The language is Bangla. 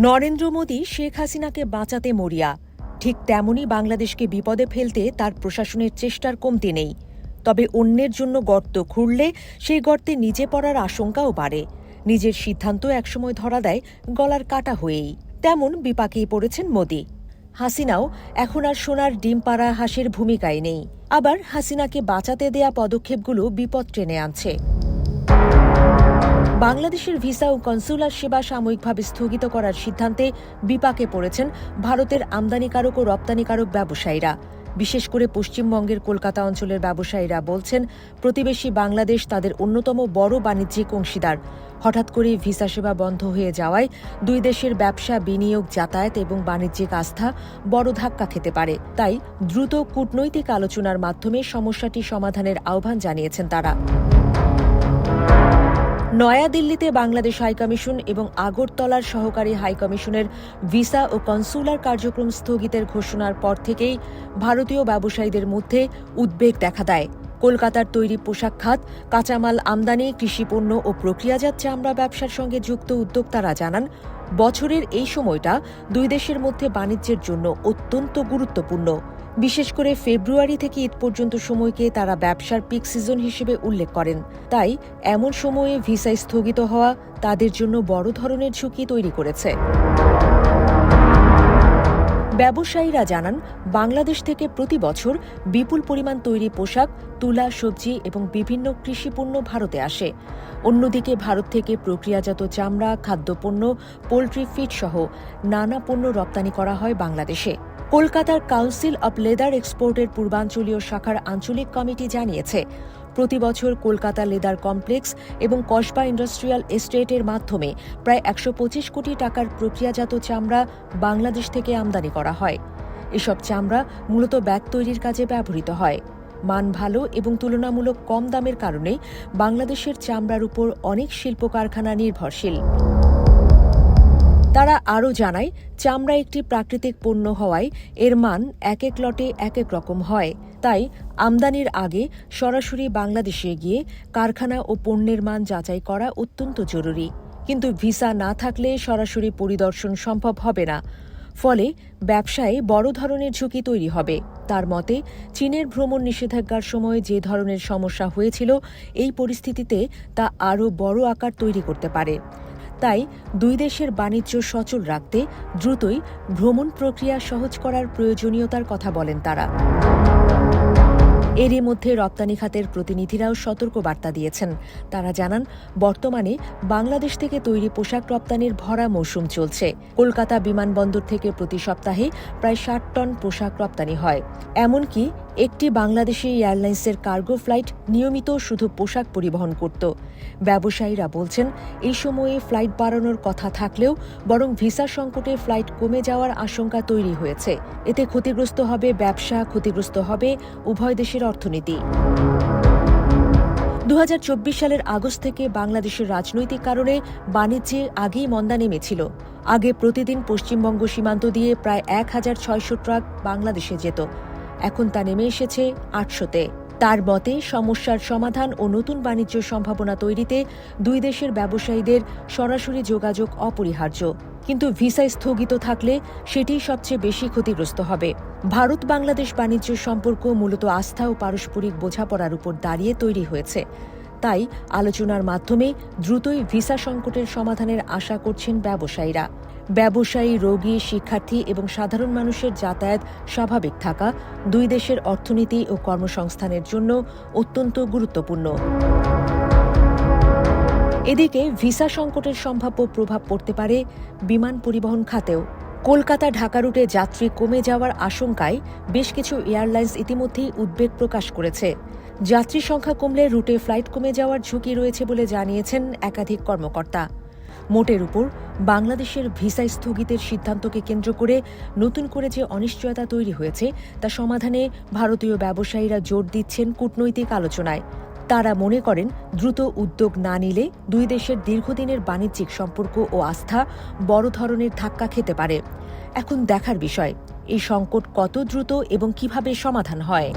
নরেন্দ্র মোদী শেখ হাসিনাকে বাঁচাতে মরিয়া, ঠিক তেমনই বাংলাদেশকে বিপদে ফেলতে তার প্রশাসনের চেষ্টার কমতি নেই। তবে অন্যের জন্য গর্ত খুঁড়লে সেই গর্তে নিজে পড়ার আশঙ্কাও বাড়ে। নিজের সিদ্ধান্ত একসময় ধরা দেয় গলার কাটা হয়েই। তেমন বিপাকেই পড়েছেন মোদী। হাসিনাও এখন আর সোনার ডিম পাড়া হাঁসের ভূমিকায় নেই। আবার হাসিনাকে বাঁচাতে দেয়া পদক্ষেপগুলো বিপদ টেনে আনছে। বাংলাদেশের ভিসা ও কনসুলার সেবা সাময়িকভাবে স্থগিত করার সিদ্ধান্তে বিপাকে পড়েছেন ভারতের আমদানিকারক ও রপ্তানিকারক ব্যবসায়ীরা। বিশেষ করে পশ্চিমবঙ্গের কলকাতা অঞ্চলের ব্যবসায়ীরা বলছেন, প্রতিবেশী বাংলাদেশ তাদের অন্যতম বড় বাণিজ্যিক অংশীদার। হঠাৎ করে ভিসা সেবা বন্ধ হয়ে যাওয়ায় দুই দেশের ব্যবসা, বিনিয়োগ, যাতায়াত এবং বাণিজ্যিক আস্থা বড় ধাক্কা খেতে পারে। তাই দ্রুত কূটনৈতিক আলোচনার মাধ্যমে সমস্যাটি সমাধানের আহ্বান জানিয়েছেন তারা। নয়াদিল্লিতে বাংলাদেশ হাইকমিশন এবং আগরতলার সহকারী হাইকমিশনের ভিসা ও কনসুলার কার্যক্রম স্থগিতের ঘোষণার পর থেকেই ভারতীয় ব্যবসায়ীদের মধ্যে উদ্বেগ দেখা দেয়। কলকাতার তৈরি পোশাক খাত, কাঁচামাল আমদানি, কৃষিপণ্য ও প্রক্রিয়াজাত চামড়া ব্যবসার সঙ্গে যুক্ত উদ্যোক্তারা জানান, বছরের এই সময়টা দুই দেশের মধ্যে বাণিজ্যের জন্য অত্যন্ত গুরুত্বপূর্ণ। বিশেষ করে ফেব্রুয়ারি থেকে ঈদ পর্যন্ত সময়কে তারা ব্যবসার পিক সিজন হিসেবে উল্লেখ করেন। তাই এমন সময়ে ভিসা স্থগিত হওয়া তাদের জন্য বড় ধরনের ঝুঁকি তৈরি করেছে। ব্যবসায়ীরা জানান, বাংলাদেশ থেকে প্রতি বছর বিপুল পরিমাণ তৈরি পোশাক, তুলা, সবজি এবং বিভিন্ন কৃষিপণ্য ভারতে আসে। অন্যদিকে ভারত থেকে প্রক্রিয়াজাত চামড়া, খাদ্যপণ্য, পোল্ট্রি ফিড সহ নানা পণ্য রপ্তানি করা হয় বাংলাদেশে। কলকাতার কাউন্সিল অব লেদার এক্সপোর্টের পূর্বাঞ্চলীয় শাখার আঞ্চলিক কমিটি জানিয়েছে, প্রতি বছর কলকাতা লেদার কমপ্লেক্স এবং কসবা ইন্ডাস্ট্রিয়াল এস্টেটের মাধ্যমে প্রায় ১২৫ কোটি টাকার প্রক্রিয়াজাত চামড়া বাংলাদেশ থেকে আমদানি করা হয়। এসব চামড়া মূলত ব্যাগ তৈরির কাজে ব্যবহৃত হয়। মান ভালো এবং তুলনামূলক কম দামের কারণে বাংলাদেশের চামড়ার উপর অনেক শিল্প কারখানা নির্ভরশীল। তারা আরও জানায়, চামড়া একটি প্রাকৃতিক পণ্য হওয়ায় এর মান এক এক লটে এক এক রকম হয়। তাই আমদানির আগে সরাসরি বাংলাদেশে গিয়ে কারখানা ও পণ্যের মান যাচাই করা অত্যন্ত জরুরি। কিন্তু ভিসা না থাকলে সরাসরি পরিদর্শন সম্ভব হবে না। ফলে ব্যবসায় বড় ধরনের ঝুঁকি তৈরি হবে। তার মতে, চীনের ভ্রমণ নিষেধাজ্ঞার সময় যে ধরনের সমস্যা হয়েছিল, এই পরিস্থিতিতে তা আরও বড় আকার তৈরি করতে পারে। তাই দুই দেশের বাণিজ্য সচল রাখতে দ্রুতই ভ্রমণ প্রক্রিয়া সহজ করার প্রয়োজনীয়তার কথা বলেন তারা। এরই মধ্যে রপ্তানি খাতের প্রতিনিধিরাও সতর্ক বার্তা দিয়েছেন। তারা জানান, বর্তমানে বাংলাদেশ থেকে তৈরি পোশাক রপ্তানির ভরা মৌসুম চলছে। কলকাতা বিমানবন্দর থেকে প্রতি সপ্তাহে প্রায় ৬০ টন পোশাক রপ্তানি হয়। এমনকি একটি বাংলাদেশি এয়ারলাইন্সের কার্গো ফ্লাইট নিয়মিত শুধু পোশাক পরিবহন করত। ব্যবসায়ীরা বলছেন, এই সময়ে ফ্লাইট বাড়ানোর কথা থাকলেও বরং ভিসা সংকটে ফ্লাইট কমে যাওয়ার আশঙ্কা তৈরি হয়েছে। এতে ক্ষতিগ্রস্ত হবে ব্যবসা, ক্ষতিগ্রস্ত হবে উভয় দেশের অর্থনীতি। ২০২৪ সালের আগস্ট থেকে বাংলাদেশের রাজনৈতিক কারণে বাণিজ্যে আগেই মন্দা নেমেছিল। আগে প্রতিদিন পশ্চিমবঙ্গ সীমান্ত দিয়ে প্রায় ১,৬০০ ট্রাক বাংলাদেশে যেত। এখন তা নেমে এসেছে ৮০০-তে। তার মতে, সমস্যার সমাধান ও নতুন বাণিজ্য সম্ভাবনা তৈরিতে দুই দেশের ব্যবসায়ীদের সরাসরি যোগাযোগ অপরিহার্য। কিন্তু ভিসা স্থগিত থাকলে সেটিই সবচেয়ে বেশি ক্ষতিগ্রস্ত হবে। ভারত বাংলাদেশ বাণিজ্য সম্পর্ক মূলত আস্থা ও পারস্পরিক বোঝাপড়ার উপর দাঁড়িয়ে তৈরি হয়েছে। তাই আলোচনার মাধ্যমে দ্রুতই ভিসা সংকটের সমাধানের আশা করছেন ব্যবসায়ীরা। ব্যবসায়ী, রোগী, শিক্ষার্থী এবং সাধারণ মানুষের যাতায়াত স্বাভাবিক থাকা দুই দেশের অর্থনীতি ও কর্মসংস্থানের জন্য অত্যন্ত গুরুত্বপূর্ণ। এদিকে ভিসা সংকটের সম্ভাব্য প্রভাব পড়তে পারে বিমান পরিবহন খাতেও। কলকাতা ঢাকা রুটে যাত্রী কমে যাওয়ার আশঙ্কায় বেশ কিছু এয়ারলাইন্স ইতিমধ্যেই উদ্বেগ প্রকাশ করেছে। যাত্রী সংখ্যা কমলে রুটে ফ্লাইট কমে যাওয়ার ঝুঁকি রয়েছে বলে জানিয়েছেন একাধিক কর্মকর্তা। মোটের উপর বাংলাদেশের ভিসা স্থগিতের সিদ্ধান্তকে কেন্দ্র করে নতুন করে যে অনিশ্চয়তা তৈরি হয়েছে, তা সমাধানে ভারতীয় ব্যবসায়ীরা জোর দিচ্ছেন কূটনৈতিক আলোচনায়। তারা মনে করেন, দ্রুত উদ্যোগ না নিলে দুই দেশের দীর্ঘদিনের বাণিজ্যিক সম্পর্ক ও আস্থা বড় ধরনের ধাক্কা খেতে পারে। এখন দেখার বিষয়, এই সংকট কত দ্রুত এবং কিভাবে সমাধান হয়।